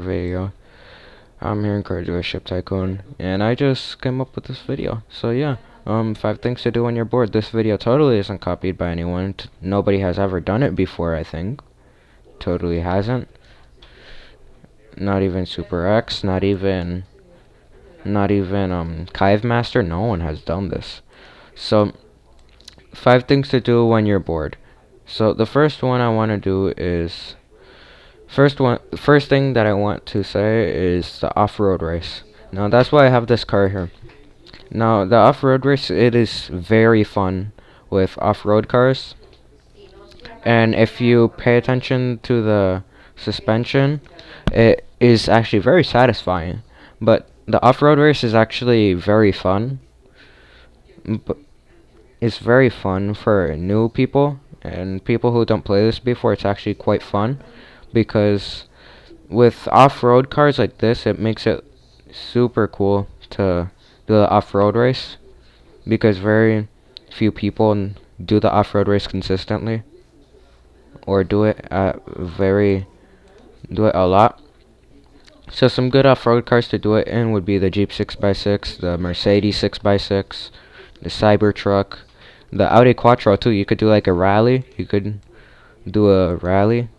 video. I'm here in Graduate Ship Tycoon, and I just came up with this video. So yeah, 5 things to do when you're bored. This video totally isn't copied by anyone. Nobody has ever done it before, I think. Totally hasn't. Not even Super X, not even Kive Master. No one has done this. So 5 things to do when you're bored. So the first one I want to do is first thing that I want to say is the off-road race. Now that's why I have this car here. Now the off-road race, it is very fun with off-road cars, and if you pay attention to the suspension, it is actually very satisfying. But the off-road race is actually very fun. But it's very fun for new people and people who don't play this before. It's actually quite fun because with off-road cars like this, it makes it super cool to do the off-road race because very few people do the off-road race consistently or do it a lot. So some good off-road cars to do it in would be the Jeep 6x6, the Mercedes 6x6, the Cybertruck, the Audi Quattro too. You could do like a rally. You could do a rally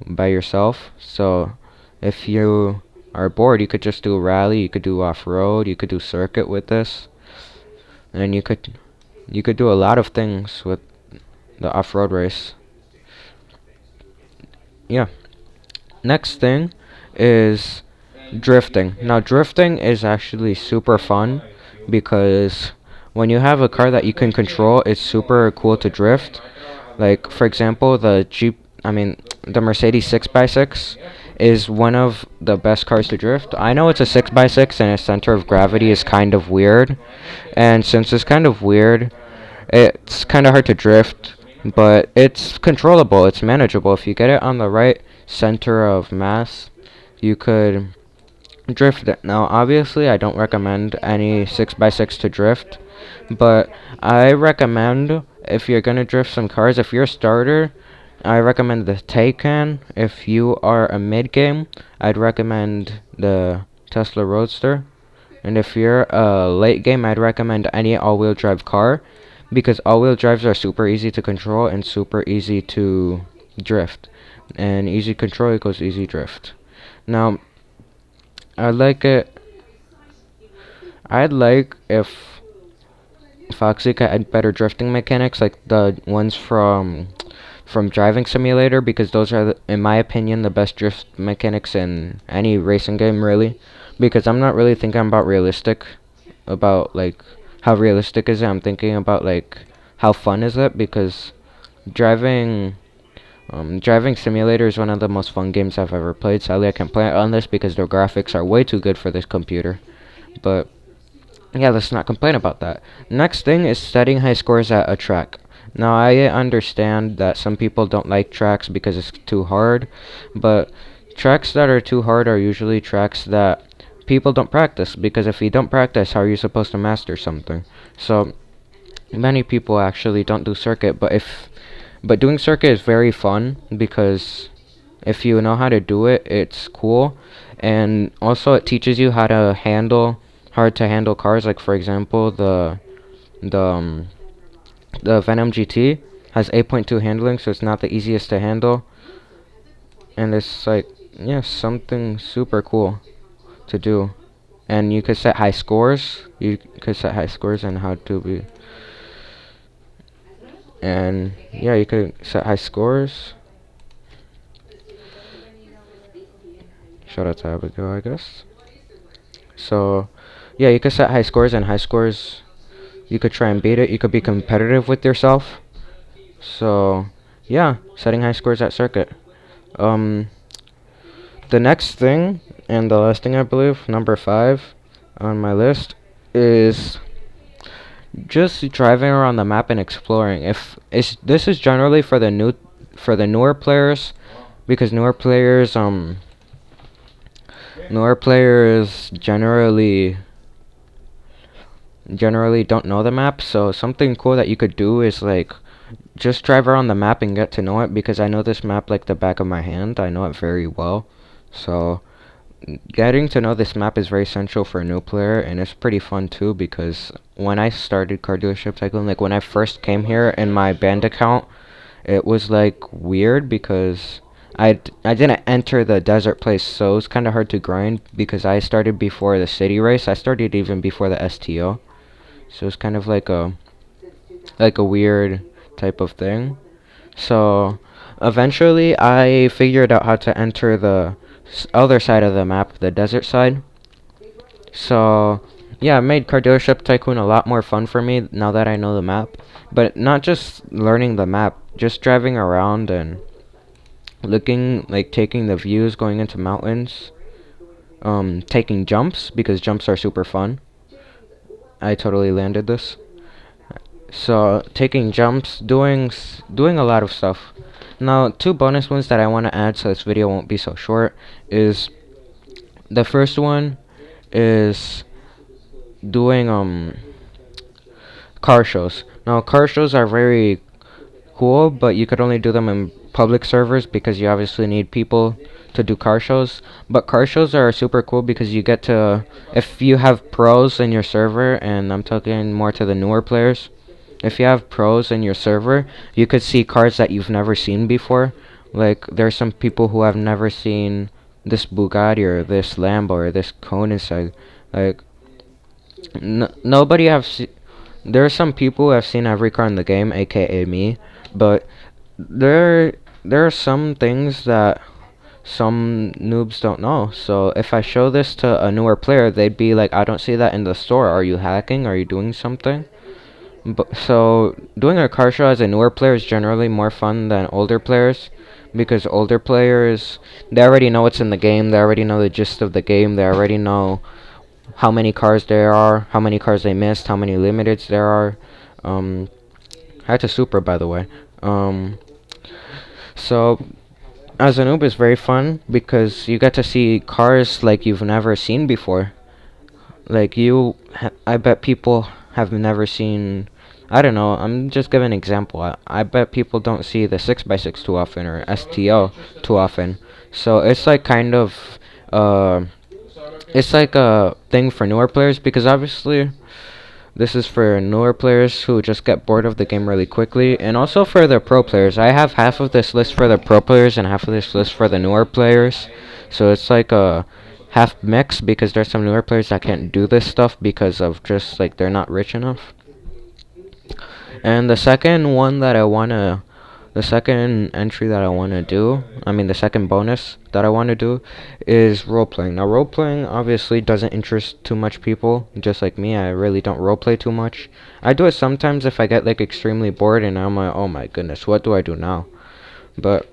by yourself. So if you are bored, you could just do a rally. You could do off-road. You could do circuit with this, and you could do a lot of things with the off-road race. Yeah. Next thing is drifting. Now drifting is actually super fun because when you have a car that you can control, it's super cool to drift. Like for example, the Mercedes 6x6 is one of the best cars to drift. I know it's a 6x6 and its center of gravity is kind of weird, and since it's kind of weird, it's kind of hard to drift, but it's controllable, it's manageable. If you get it on the right center of mass, you could drift it. Now obviously I don't recommend any 6x6 to drift, but I recommend if you're gonna drift some cars, if you're a starter, I recommend the Tycoon. If you are a mid-game, I'd recommend the Tesla Roadster. And if you're a late game, I'd recommend any all-wheel drive car because all-wheel drives are super easy to control and super easy to drift. And easy control equals easy drift. Now, I'd like if Foxy could add better drifting mechanics like the ones from Driving Simulator, because those are, in my opinion, the best drift mechanics in any racing game, really. Because I'm not really thinking about like how realistic is it. I'm thinking about like how fun is it, because Driving Simulator is one of the most fun games I've ever played. Sadly, I can't play it on this because the graphics are way too good for this computer. But yeah, let's not complain about that. Next thing is setting high scores at a track. Now, I understand that some people don't like tracks because it's too hard, but tracks that are too hard are usually tracks that people don't practice, because if you don't practice, how are you supposed to master something? So, many people actually don't do circuit, but doing circuit is very fun because if you know how to do it, it's cool, and also it teaches you how to handle hard to handle cars. Like for example, the Venom GT has 8.2 handling, so it's not the easiest to handle, and it's like, yeah, something super cool to do. And you could set high scores. You could set high scores and how to be. And yeah, you could set high scores. Shout out to Abigail, I guess. So yeah, you could set high scores, and high scores, you could try and beat it. You could be competitive with yourself. So yeah, setting high scores at circuit. The next thing, and the last thing I believe, number 5 on my list, is just driving around the map and exploring. This is generally for the newer players, because newer players generally don't know the map. So something cool that you could do is like just drive around the map and get to know it, because I know this map like the back of my hand. I know it very well. So getting to know this map is very essential for a new player, and it's pretty fun too because when I started Car Dealership Tycoon, like when I first came here in my band account, it was like weird because I didn't enter the desert place, so it was kind of hard to grind because I started before the city race. I started even before the STO, so it's kind of like a weird type of thing. So eventually, I figured out how to enter the other side of the map, the desert side. So yeah, it made Car Dealership Tycoon a lot more fun for me now that I know the map. But not just learning the map, just driving around and looking, like taking the views, going into mountains, taking jumps because jumps are super fun. I totally landed this. So taking jumps, doing a lot of stuff. Now, two bonus ones that I want to add so this video won't be so short is the first one is doing car shows. Now, car shows are very cool, but you could only do them in public servers because you obviously need people to do car shows. But car shows are super cool because you get to, if you have pros in your server, and I'm talking more to the newer players, if you have pros in your server, you could see cars that you've never seen before. Like, there's some people who have never seen this Bugatti or this Lambo or this Koenigsegg. Like, nobody have there are some people who have seen every car in the game, aka me, but there are some things that some noobs don't know. So if I show this to a newer player, they'd be like, I don't see that in the store. Are you hacking? Are you doing something? But so doing a car show as a newer player is generally more fun than older players because older players, they already know what's in the game, they already know the gist of the game, they already know how many cars there are, how many cars they missed, how many limiteds there are. Um, I had to super, by the way. So as a noob, it's very fun because you get to see cars like you've never seen before. Like I bet people have never seen. I don't know. I'm just giving an example. I bet people don't see the 6x6 too often or STO too often. So it's like kind of uh, it's like a thing for newer players because obviously this is for newer players who just get bored of the game really quickly, and also for the pro players. I have half of this list for the pro players and half of this list for the newer players. So it's like a half mix because there's some newer players that can't do this stuff because of just like they're not rich enough. And the second entry that I wanna do, I mean the second bonus that I wanna do, is role playing. Now role playing obviously doesn't interest too much people, just like me. I really don't role play too much. I do it sometimes if I get like extremely bored and I'm like, oh my goodness, what do I do now? But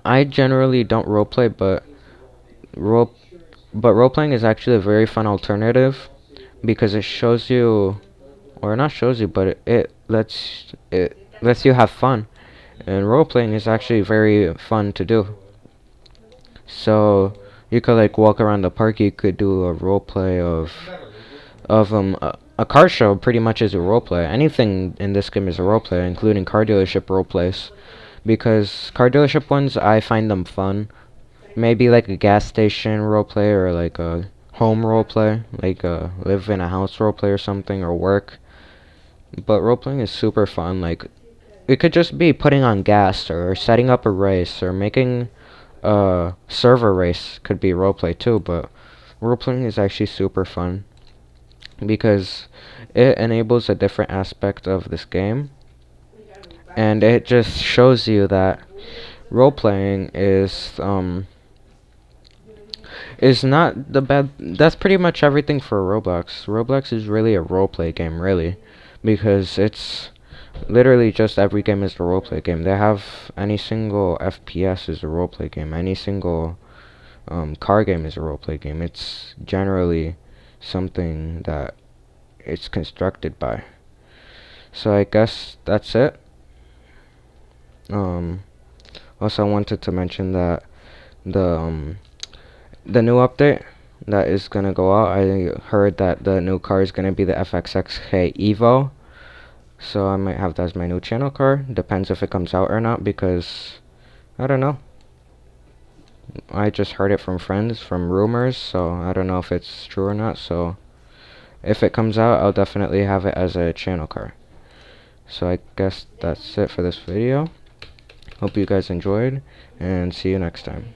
I generally don't role play, role role playing is actually a very fun alternative because it shows you, or not shows you, but it lets you have fun. And role playing is actually very fun to do. So you could like walk around the park. You could do a role play of a car show. Pretty much is a role play. Anything in this game is a role play, including car dealership role plays. Because car dealership ones, I find them fun. Maybe like a gas station role play or like a home role play, like live in a house role play or something, or work. But role playing is super fun. Like it could just be putting on gas or setting up a race or making a server race could be roleplay too, but roleplaying is actually super fun because it enables a different aspect of this game, and it just shows you that roleplaying is not the bad. That's pretty much everything for Roblox. Roblox is really a roleplay game, really, because it's literally just every game is a roleplay game. They have any single FPS is a roleplay game. Any single car game is a roleplay game. It's generally something that it's constructed by. So I guess that's it. Um, Also, I wanted to mention that the um, the new update that is gonna go out. I heard that the new car is gonna be the FXXK Evo. So I might have that as my new channel car. Depends if it comes out or not because I don't know. I just heard it from friends, from rumors, so I don't know if it's true or not. So if it comes out, I'll definitely have it as a channel car. So I guess that's it for this video. Hope you guys enjoyed, and see you next time.